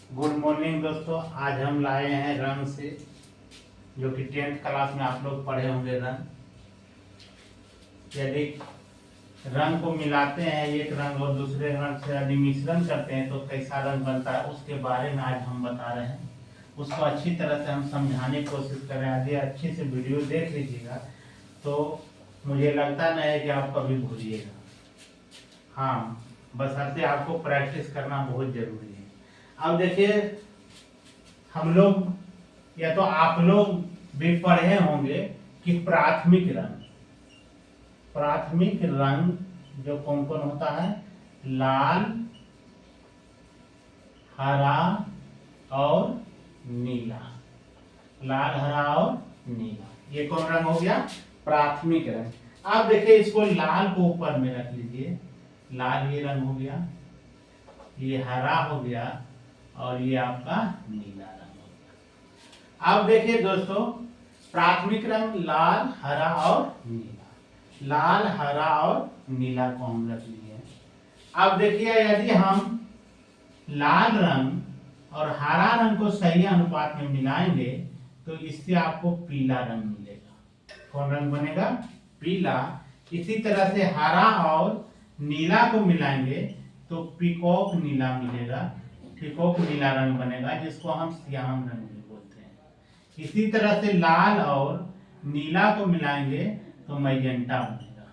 Good morning दोस्तों। आज हम लाए हैं रंग से, जो कि 10th क्लास में आप लोग पढ़े होंगे। रंग यदि रंग को मिलाते हैं एक रंग और दूसरे रंग से यदि मिश्रण करते हैं तो कैसा रंग बनता है, उसके बारे में आज हम बता रहे हैं। उसको अच्छी तरह से हम समझाने की कोशिश कर रहे हैं। यदि अच्छे से वीडियो देख लीजिएगा तो मुझे लगता नहीं है कि आप कभी भूलिएगा। हाँ, बशर्ते आपको प्रैक्टिस करना बहुत जरूरी है। अब देखिए, हम लोग या तो आप लोग भी पढ़े होंगे कि प्राथमिक रंग जो कौन कौन होता है, लाल, हरा और नीला। लाल, हरा और नीला, ये कौन रंग हो गया? प्राथमिक रंग। आप देखिए, इसको लाल को ऊपर में रख लीजिए। लाल ये रंग हो गया, ये हरा हो गया और ये आपका नीला रंग हो गया। अब देखिए दोस्तों, प्राथमिक रंग लाल, हरा और नीला। लाल, हरा और नीला को हम रख लिए। अब देखिए, यदि हम लाल रंग और हरा रंग को सही अनुपात में मिलाएंगे तो इससे आपको पीला रंग मिलेगा। कौन रंग बनेगा? पीला। इसी तरह से हरा और नीला को मिलाएंगे तो पीकॉक नीला मिलेगा। पीकॉक नीला रंग बनेगा, जिसको हम श्याम रंग भी बोलते हैं। इसी तरह से लाल और नीला को मिलाएंगे तो मैजेंटा बनेगा,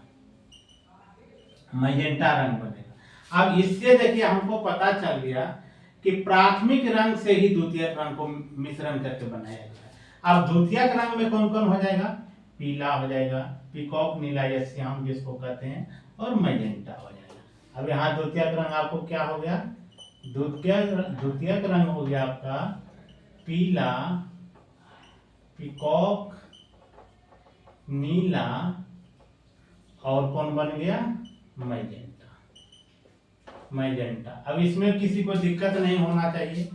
मैजेंटा रंग बनेगा। अब इससे देखिए, हमको पता चल गया कि प्राथमिक रंग से ही द्वितीयक रंग को मिश्रण करके बनाया गया। अब द्वितीयक रंग में कौन कौन हो जाएगा? पीला हो जाएगा, पीकॉक नीला या श्याम जिसको कहते हैं, और मैजेंटा हो जाएगा। अब यहाँ द्वितीयक रंग आपको क्या हो गया? द्वितीयक रंग हो गया आपका पीला, पीकॉक नीला और कौन बन गया? मैजेंटा। मैजेंटा। अब इसमें किसी को दिक्कत नहीं होना चाहिए।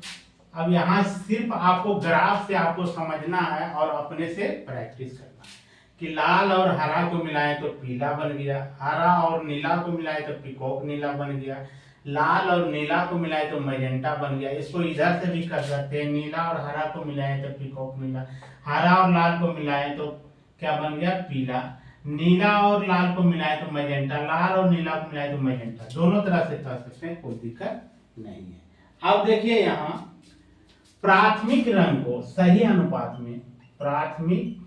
अब यहाँ सिर्फ आपको ग्राफ से आपको समझना है और अपने से प्रैक्टिस करना है कि लाल और हरा को मिलाएं तो पीला बन गया, हरा और नीला को मिलाएं तो पीकॉक नीला बन गया, लाल और नीला को मिलाएं तो मैजेंटा बन गया। इसको इधर से भी कर सकते हैं, नीला और हरा को मिलाएं तो पीकॉक नीला, हरा और लाल को मिलाएं तो क्या बन गया? पीला। नीला और लाल को मिलाएं तो मैजेंटा, लाल और नीला को मिलाएं तो मैजेंटा। दोनों तरह से कर सकते हैं, कोई दिक्कत नहीं है। अब देखिए, यहाँ प्राथमिक रंग को सही अनुपात में, प्राथमिक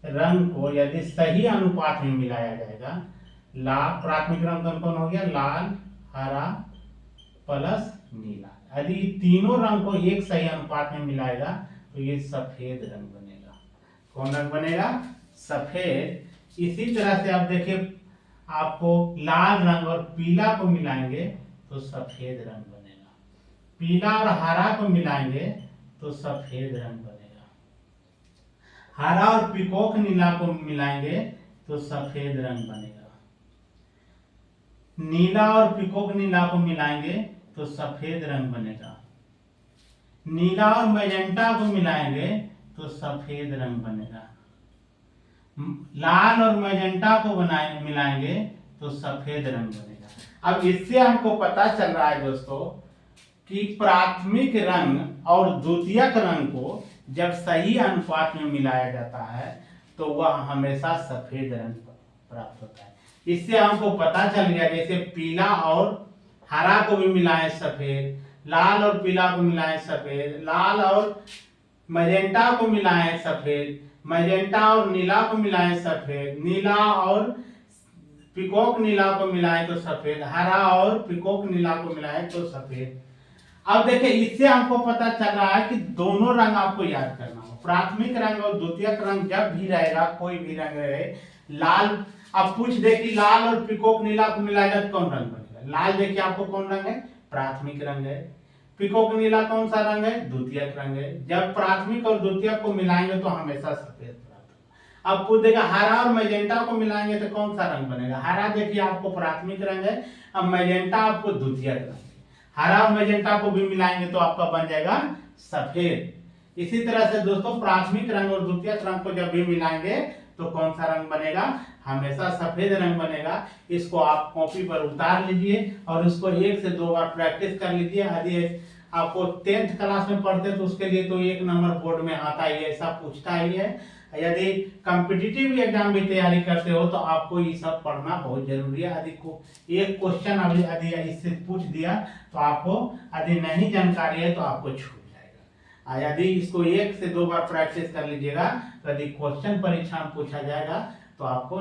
रंग को यदि सही अनुपात में मिलाया जाएगा, लाल, प्राथमिक रंग कौन कौन हो गया? लाल, हरा प्लस नीला। यदि तीनों रंग को एक सही अनुपात में मिलाएगा तो ये सफेद रंग बनेगा। कौन रंग बनेगा? सफेद। इसी तरह से आप देखिए, आपको लाल रंग और पीला को मिलाएंगे तो सफेद रंग बनेगा। पीला और हरा को मिलाएंगे तो सफेद रंग बनेगा। हरा और पीकॉक नीला को मिलाएंगे तो सफेद रंग बनेगा। नीला और पीकॉक नीला को मिलाएंगे तो सफेद रंग बनेगा। नीला और मैजेंटा को मिलाएंगे तो सफेद रंग बनेगा। लाल और मैजेंटा को मिलाएंगे तो सफेद रंग बनेगा। अब इससे हमको पता चल रहा है दोस्तों कि प्राथमिक रंग और द्वितीयक रंग को जब सही अनुपात में मिलाया जाता है तो वह हमेशा सफेद रंग प्राप्त होता है। इससे हमको पता चल गया, जैसे पीला और हरा को भी मिलाएं सफेद, लाल और पीला को मिलाएं सफेद, लाल और मैजेंटा को मिलाएं सफेद, मैजेंटा और नीला को मिलाएं सफेद, नीला और पीकॉक नीला को मिलाएं तो सफेद, हरा और पीकॉक नीला को मिलाएं तो सफेद। अब देखिए, इससे हमको पता चल रहा है कि दोनों रंग आपको याद करना हो। प्राथमिक रंग और द्वितीयक रंग जब भी रहेगा, कोई भी रंग रहे, लाल, अब पूछ दे कि लाल और पीकॉक नीला को मिलाएगा तो कौन रंग बनेगा? लाल देखिए आपको कौन रंग है? प्राथमिक रंग है। पीकॉक नीला कौन सा रंग है? द्वितीयक रंग है। जब प्राथमिक और द्वितीयक को मिलाएंगे तो हमेशा सफेद प्राप्त होगा। अब पूछ देगा हरा और मैजेंटा को मिलाएंगे तो कौन सा रंग बनेगा? हरा देखिए आपको प्राथमिक रंग है, अब मैजेंटा आपको द्वितीयक रंग है। हरा और मैजेंटा को भी मिलाएंगे तो आपका बन जाएगा सफेद। इसी तरह से दोस्तों, प्राथमिक रंग और द्वितीयक रंग को जब भी मिलाएंगे तो कौन सा रंग बनेगा? हमेशा सफेद रंग बनेगा। इसको आप कॉपी पर उतार लीजिए और इसको 1 से 2 बार प्रैक्टिस कर लीजिए। यदि आपको 10th क्लास में पढ़ते तो उसके लिए तो 1 नंबर बोर्ड में आता ही है, ऐसा पूछता ही है। यदि कॉम्पिटिटिव एग्जाम भी तैयारी करते हो तो आपको ये सब पढ़ना बहुत जरूरी है। यदि को एक क्वेश्चन यदि इससे पूछ दिया तो आपको, यदि नहीं जानकारी है तो आपको छूट जाएगा। यदि इसको 1 से 2 बार प्रैक्टिस कर लीजिएगा तो यदि क्वेश्चन परीक्षा में पूछा जाएगा तो आपको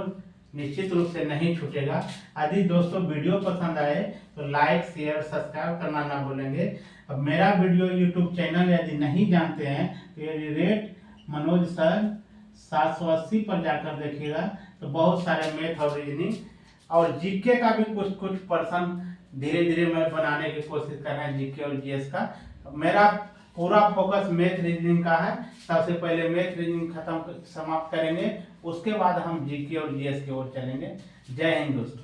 निश्चित रूप से नहीं छूटेगा। यदि दोस्तों वीडियो पसंद आए तो लाइक शेयर सब्सक्राइब करना ना भूलेंगे। अब मेरा वीडियो यूट्यूब चैनल यदि नहीं जानते हैं तो ये रेट मनोज सर 780 पर जाकर देखिएगा, तो बहुत सारे मैथ और रीजनिंग और जीके का भी कुछ कुछ पर्सन धीरे धीरे मैं बनाने की कोशिश कर रहे हैं, जीके और जीएस का। मेरा पूरा फोकस मैथ रीजनिंग का है। सबसे पहले मैथ रीजनिंग समाप्त करेंगे, उसके बाद हम जीके और जीएस की ओर चलेंगे। जय हिंद दोस्तों।